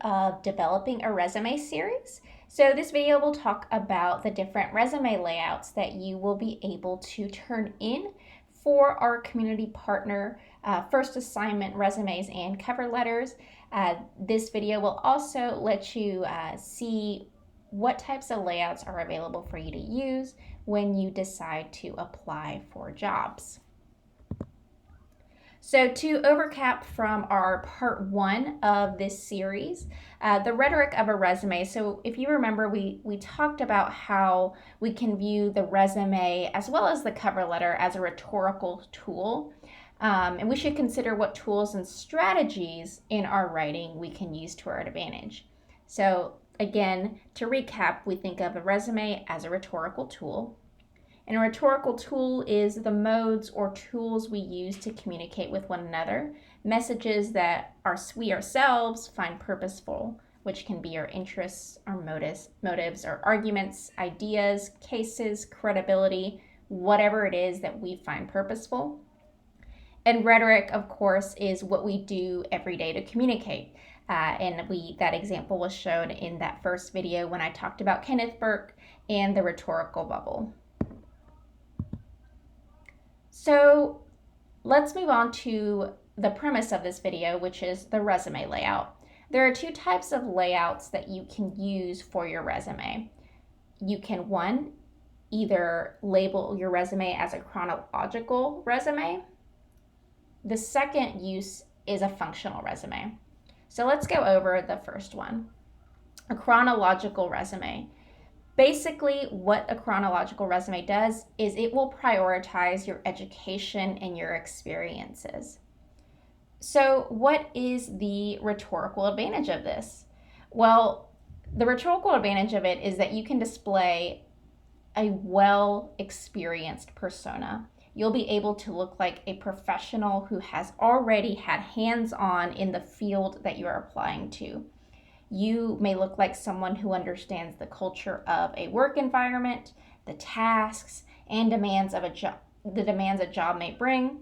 Of developing a resume series. So this video will talk about the different resume layouts that you will be able to turn in for our community partner first assignment resumes and cover letters. This video will also let you see what types of layouts are available for you to use when you decide to apply for jobs. So to overcap from our part 1 of this series, the rhetoric of a resume. So if you remember, we talked about how we can view the resume as well as the cover letter as a rhetorical tool. And we should consider what tools and strategies in our writing we can use to our advantage. So again, to recap, we think of a resume as a rhetorical tool. And a rhetorical tool is the modes or tools we use to communicate with one another, messages that we ourselves find purposeful, which can be our interests, our motives, our arguments, ideas, cases, credibility, whatever it is that we find purposeful. And rhetoric, of course, is what we do every day to communicate. And that example was shown in that first video when I talked about Kenneth Burke and the rhetorical bubble. So let's move on to the premise of this video, which is the resume layout. There are 2 types of layouts that you can use for your resume. You can, one, either label your resume as a chronological resume. The second use is a functional resume. So let's go over the first one, a chronological resume. Basically, what a chronological resume does is it will prioritize your education and your experiences. So what is the rhetorical advantage of this? Well, the rhetorical advantage of it is that you can display a well-experienced persona. You'll be able to look like a professional who has already had hands-on in the field that you are applying to. You may look like someone who understands the culture of a work environment, the tasks and demands of a job, the demands a job may bring.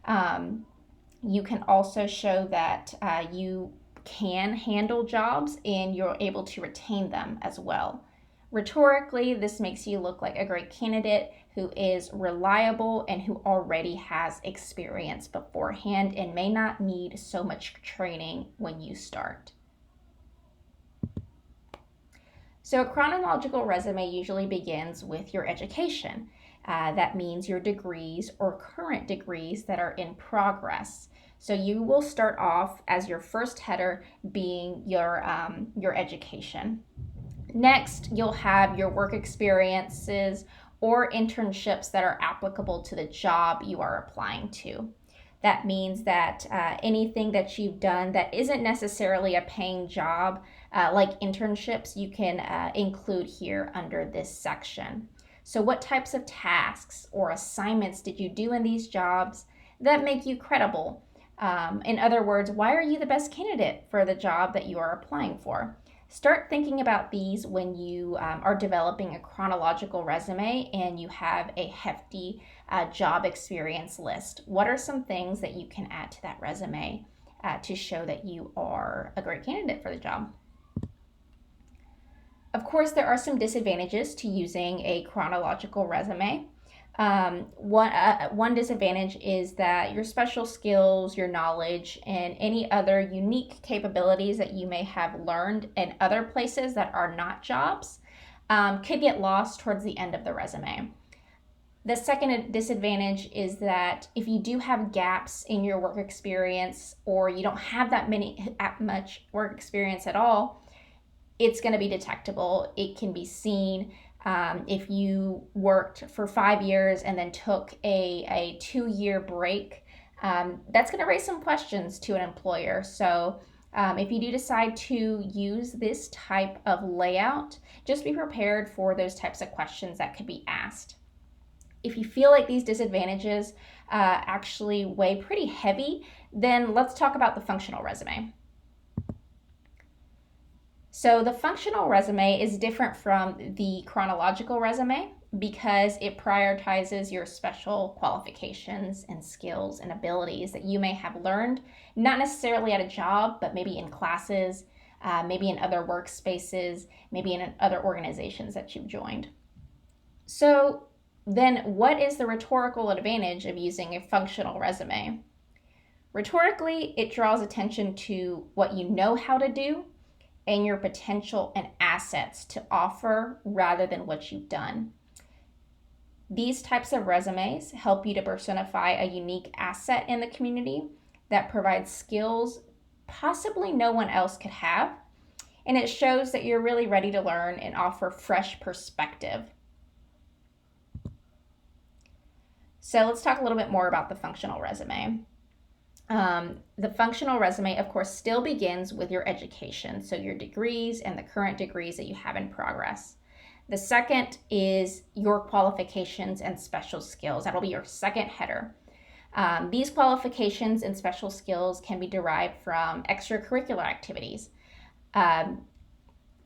You can also show that you can handle jobs and you're able to retain them as well. Rhetorically, this makes you look like a great candidate who is reliable and who already has experience beforehand and may not need so much training when you start. So a chronological resume usually begins with your education. That means your degrees or current degrees that are in progress. So you will start off as your first header being your education. Next, you'll have your work experiences or internships that are applicable to the job you are applying to. That means that anything that you've done that isn't necessarily a paying job, like internships, you can include here under this section. So what types of tasks or assignments did you do in these jobs that make you credible? In other words, why are you the best candidate for the job that you are applying for? Start thinking about these when you are developing a chronological resume and you have a hefty job experience list. What are some things that you can add to that resume to show that you are a great candidate for the job? Of course, there are some disadvantages to using a chronological resume. One disadvantage is that your special skills, your knowledge, and any other unique capabilities that you may have learned in other places that are not jobs could get lost towards the end of the resume. The second disadvantage is that if you do have gaps in your work experience or you don't have that much work experience at all, it's going to be detectable. It can be seen. If you worked for 5 years and then took a 2-year break, that's going to raise some questions to an employer. So if you do decide to use this type of layout, just be prepared for those types of questions that could be asked. If you feel like these disadvantages actually weigh pretty heavy, then let's talk about the functional resume. So the functional resume is different from the chronological resume because it prioritizes your special qualifications and skills and abilities that you may have learned, not necessarily at a job, but maybe in classes, maybe in other workspaces, maybe in other organizations that you've joined. So then what is the rhetorical advantage of using a functional resume? Rhetorically, it draws attention to what you know how to do and your potential and assets to offer rather than what you've done. These types of resumes help you to personify a unique asset in the community that provides skills possibly no one else could have, and it shows that you're really ready to learn and offer fresh perspective. So let's talk a little bit more about the functional resume. The functional resume, of course, still begins with your education, so your degrees and the current degrees that you have in progress. The second is your qualifications and special skills. That'll be your second header. These qualifications and special skills can be derived from extracurricular activities.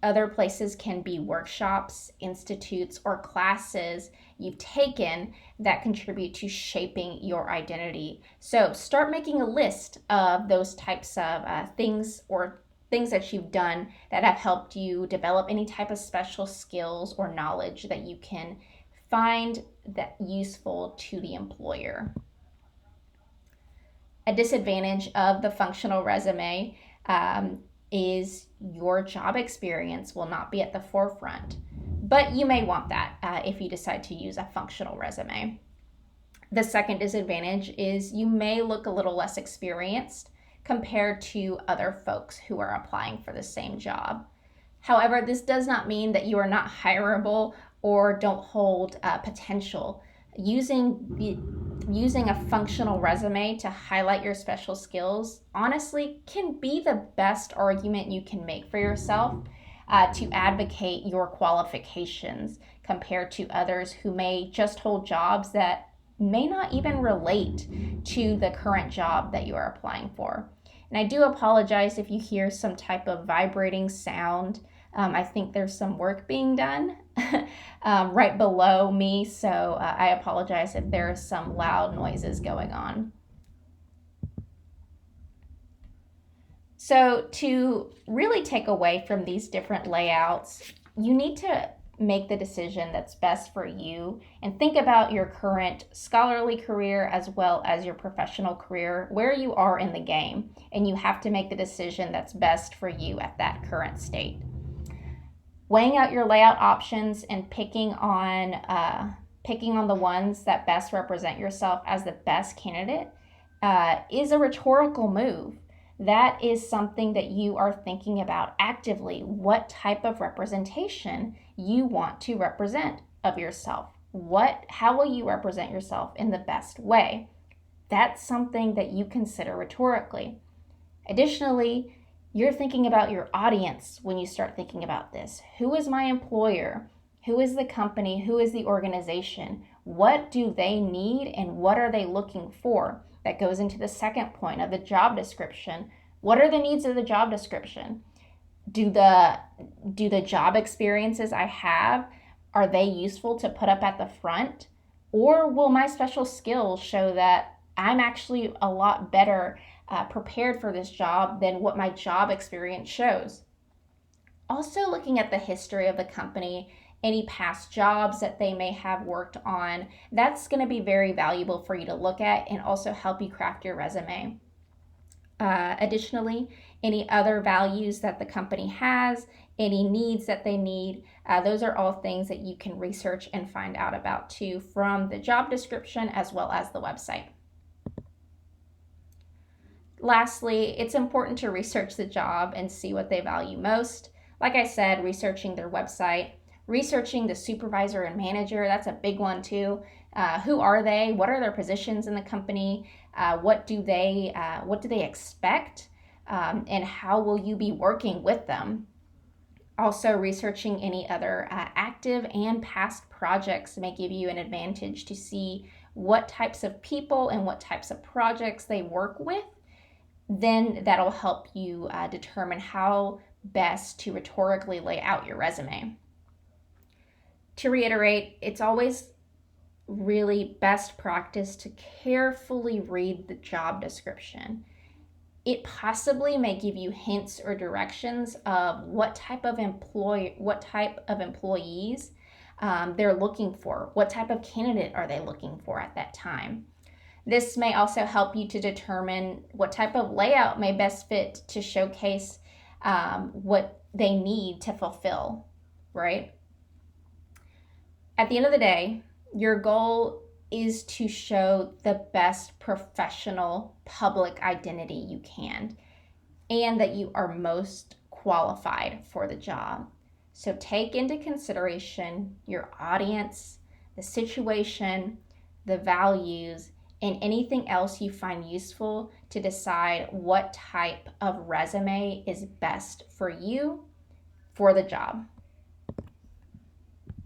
Other places can be workshops, institutes, or classes you've taken that contribute to shaping your identity. So start making a list of those types of things or things that you've done that have helped you develop any type of special skills or knowledge that you can find that useful to the employer. A disadvantage of the functional resume is your job experience will not be at the forefront, but you may want that if you decide to use a functional resume. The second disadvantage is you may look a little less experienced compared to other folks who are applying for the same job. However, this does not mean that you are not hireable or don't hold potential. Using a functional resume to highlight your special skills honestly can be the best argument you can make for yourself to advocate your qualifications compared to others who may just hold jobs that may not even relate to the current job that you are applying for. And I do apologize if you hear some type of vibrating sound. I think there's some work being done right below me, so I apologize if there are some loud noises going on. So to really take away from these different layouts, you need to make the decision that's best for you and think about your current scholarly career as well as your professional career, where you are in the game, and you have to make the decision that's best for you at that current state. Weighing out your layout options and picking on the ones that best represent yourself as the best candidate is a rhetorical move. That is something that you are thinking about actively, what type of representation you want to represent of yourself. How will you represent yourself in the best way? That's something that you consider rhetorically. Additionally, you're thinking about your audience when you start thinking about this. Who is my employer? Who is the company? Who is the organization? What do they need and what are they looking for? That goes into the second point of the job description. What are the needs of the job description? Do the job experiences I have, are they useful to put up at the front? Or will my special skills show that I'm actually a lot better prepared for this job than what my job experience shows? Also looking at the history of the company, any past jobs that they may have worked on, that's going to be very valuable for you to look at and also help you craft your resume. Additionally, any other values that the company has, any needs that they need, those are all things that you can research and find out about too from the job description as well as the website. Lastly, it's important to research the job and see what they value most. Like I said, researching their website, researching the supervisor and manager, that's a big one too. Who are they? What are their positions in the company? What do they expect? And how will you be working with them? Also, researching any other active and past projects may give you an advantage to see what types of people and what types of projects they work with. Then that'll help you determine how best to rhetorically lay out your resume. To reiterate, it's always really best practice to carefully read the job description. it possibly may give you hints or directions of what type of employees they're looking for. What type of candidate are they looking for at that time? This may also help you to determine what type of layout may best fit to showcase what they need to fulfill, right? At the end of the day, your goal is to show the best professional public identity you can and that you are most qualified for the job. So take into consideration your audience, the situation, the values, and anything else you find useful to decide what type of resume is best for you for the job.